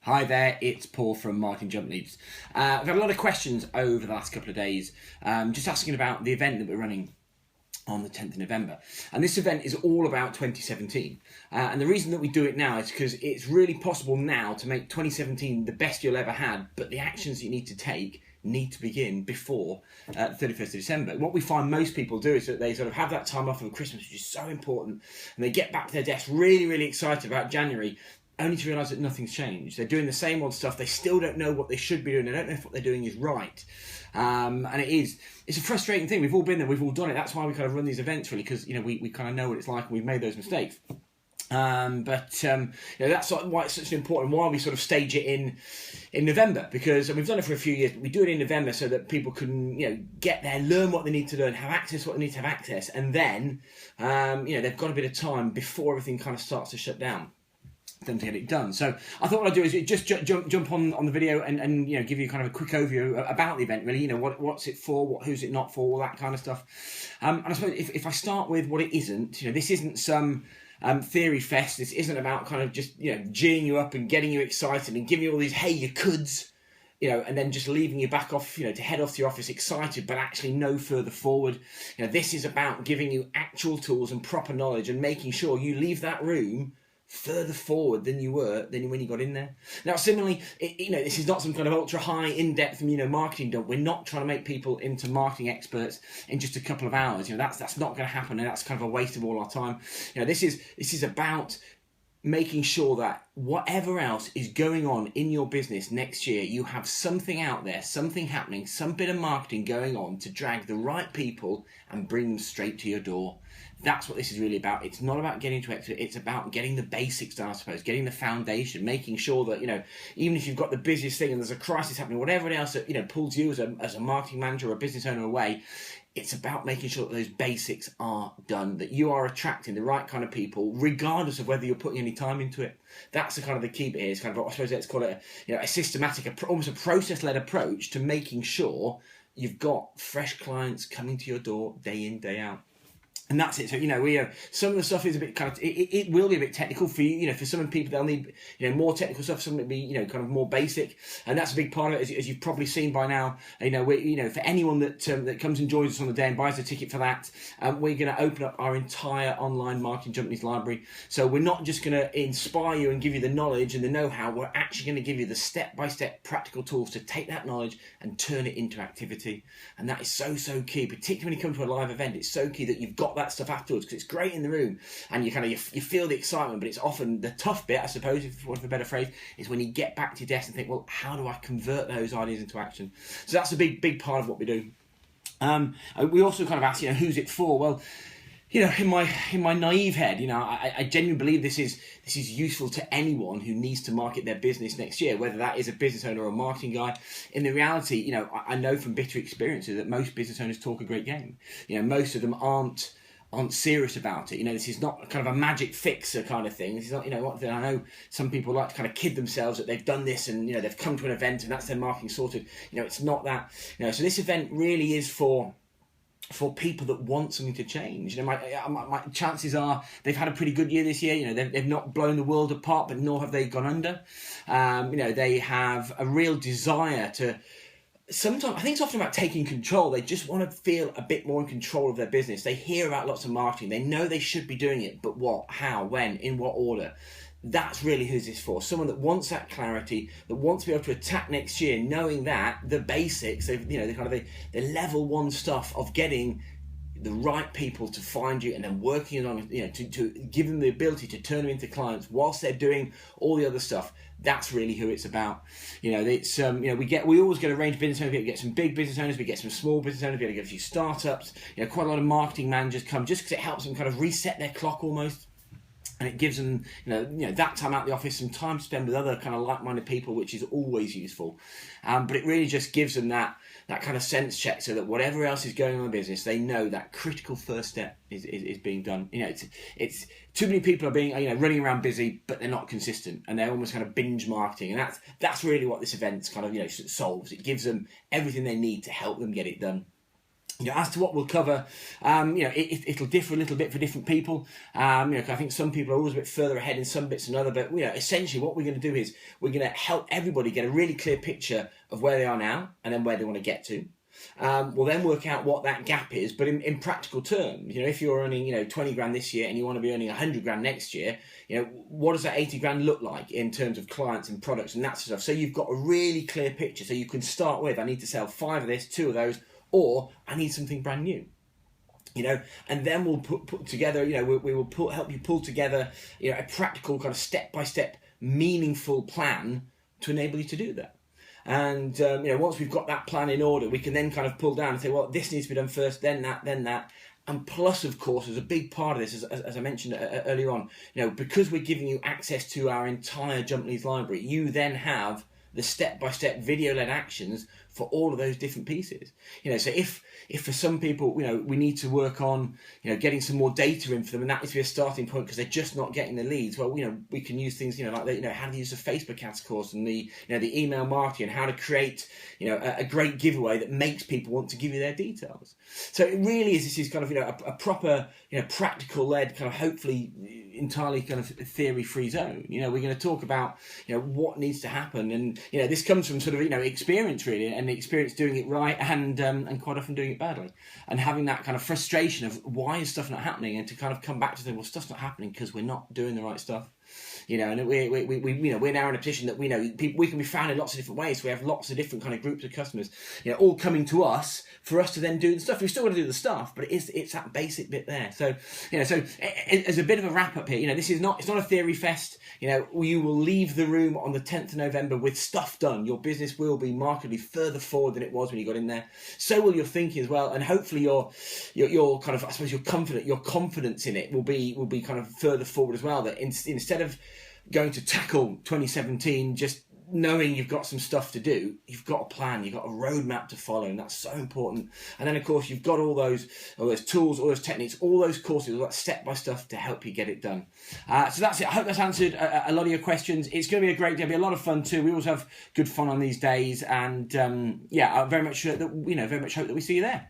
Hi there, it's Paul from Marketing Jump Leads. I've had a lot of questions over the last couple of days, just asking about the event that we're running on the 10th of November. And this event is all about 2017. And the reason that we do it now is because it's really possible now to make 2017 the best you'll ever had, but the actions you need to take need to begin before 31st of December. What we find most people do is that they sort of have that time off of Christmas, which is so important, and they get back to their desk really, really excited about January, only to realise that nothing's changed. They're doing the same old stuff. They still don't know what they should be doing. They don't know if what they're doing is right. And it's a frustrating thing. We've all been there. We've all done it. That's why we kind of run these events, really, because we kind of know what it's like and we've made those mistakes. That's why it's such an important, why we sort of stage it in November, because we've done it for a few years, but we do it in November so that people can, get there, learn what they need to learn, have access to what they need to have access, and then, they've got a bit of time before everything kind of starts to shut down them to get it done. So I thought what I'd do is just jump on the video and give you kind of a quick overview about the event, really, what's it for, who's it not for, all that kind of stuff. And I suppose if I start with what it isn't, this isn't some theory fest. This isn't about kind of just geeing you up and getting you excited and giving you all these hey you coulds, and then just leaving you back off, to head off to your office excited, but actually no further forward. This is about giving you actual tools and proper knowledge and making sure you leave that room further forward than you were when you got in there. Now, similarly, this is not some kind of ultra high, in-depth, marketing dump. We're not trying to make people into marketing experts in just a couple of hours. That's not going to happen, and that's kind of a waste of all our time. This is about making sure that whatever else is going on in your business next year, you have something out there, something happening, some bit of marketing going on to drag the right people and bring them straight to your door. That's what this is really about. It's not about getting to expert. It's about getting the basics done, I suppose, getting the foundation, making sure that, even if you've got the busiest thing and there's a crisis happening, whatever else that, pulls you as a marketing manager or a business owner away, it's about making sure that those basics are done, that you are attracting the right kind of people, regardless of whether you're putting any time into it. That's the kind of the key bit here. It's kind of, I suppose, let's call it a systematic, almost a process-led approach to making sure you've got fresh clients coming to your door day in, day out. And that's it. So, some of the stuff is a bit kind of, it will be a bit technical for you, for some people they'll need, more technical stuff, some will be, kind of more basic. And that's a big part of it, as you've probably seen by now. For anyone that comes and joins us on the day and buys a ticket for that, we're going to open up our entire online Marketing Jump Leads library. So we're not just going to inspire you and give you the knowledge and the know-how, we're actually going to give you the step-by-step practical tools to take that knowledge and turn it into activity. And that is so, so key, particularly when you come to a live event. It's so key that you've got that stuff afterwards, because it's great in the room and you feel the excitement, but it's often the tough bit, I suppose, if you want a better phrase, is when you get back to your desk and think, well, how do I convert those ideas into action? So that's a big part of what we do. We also kind of ask, who's it for? Well, in my naive head, I genuinely believe this is useful to anyone who needs to market their business next year, whether that is a business owner or a marketing guy. In the reality, I know from bitter experiences that most business owners talk a great game. Most of them aren't serious about it. This is not kind of a magic fixer kind of thing. This is not, I know some people like to kind of kid themselves that they've done this and, they've come to an event and that's their marketing sorted. It's not that. So this event really is for people that want something to change. My chances are they've had a pretty good year this year. They've not blown the world apart, but nor have they gone under. They have a real desire to. Sometimes I think it's often about taking control. They just want to feel a bit more in control of their business. They hear about lots of marketing. They know they should be doing it, but what, how, when, in what order? That's really who's this for. Someone that wants that clarity, that wants to be able to attack next year, knowing that the basics, the kind of the level one stuff of getting the right people to find you and then working on, to give them the ability to turn them into clients whilst they're doing all the other stuff. That's really who it's about. It's we always get a range of business owners. We get some big business owners, we get some small business owners, we get a few startups. Quite a lot of marketing managers come just because it helps them kind of reset their clock almost. And it gives them, that time out of the office, some time to spend with other kind of like-minded people, which is always useful. But it really just gives them that kind of sense check, so that whatever else is going on in the business, they know that critical first step is being done. It's too many people are being, running around busy, but they're not consistent, and they're almost kind of binge marketing. And that's really what this event's kind of, solves. It gives them everything they need to help them get it done. As to what we'll cover, it'll differ a little bit for different people. I think some people are always a bit further ahead in some bits than other, but essentially what we're going to do is we're going to help everybody get a really clear picture of where they are now and then where they want to get to. We'll then work out what that gap is, but in practical terms, if you're earning 20 grand this year and you want to be earning 100 grand next year, what does that 80 grand look like in terms of clients and products and that sort of stuff? So you've got a really clear picture, so you can start with, I need to sell 5 of this, 2 of those, or I need something brand new. And then we'll put together, we will help you pull together, a practical kind of step-by-step meaningful plan to enable you to do that. And, once we've got that plan in order, we can then kind of pull down and say, well, this needs to be done first, then that. And plus, of course, as a big part of this, as I mentioned earlier on, because we're giving you access to our entire Jump Leads library, you then have the step-by-step video-led actions for all of those different pieces. So if for some people, we need to work on, getting some more data in for them, and that needs to be a starting point because they're just not getting the leads. Well, we can use things, like how to use a Facebook ads course and the email marketing and how to create, a great giveaway that makes people want to give you their details. So it really is, this is kind of, a proper, practical led kind of hopefully entirely kind of theory-free zone. We're going to talk about, what needs to happen. And, this comes from sort of, experience really, and the experience doing it right and quite often doing it badly, and having that kind of frustration of why is stuff not happening, and to kind of come back to say, well, stuff's not happening because we're not doing the right stuff. And we're now in a position that we can be found in lots of different ways. So we have lots of different kind of groups of customers, all coming to us for us to then do the stuff. We've still got to do the stuff, but it's that basic bit there. So, so as a bit of a wrap up here, it's not a theory fest. You will leave the room on the 10th of November with stuff done. Your business will be markedly further forward than it was when you got in there. So will your thinking as well, and hopefully your kind of, I suppose, your confidence in it will be kind of further forward as well. That instead of going to tackle 2017 just knowing you've got some stuff to do, you've got a plan, you've got a roadmap to follow, and that's so important. And then of course you've got all those tools, all those techniques, all those courses, all that step-by-step to help you get it done. So that's it. I hope that's answered a lot of your questions. It's going to be a great day. It'll be a lot of fun too. We always have good fun on these days, and I very much hope that we see you there.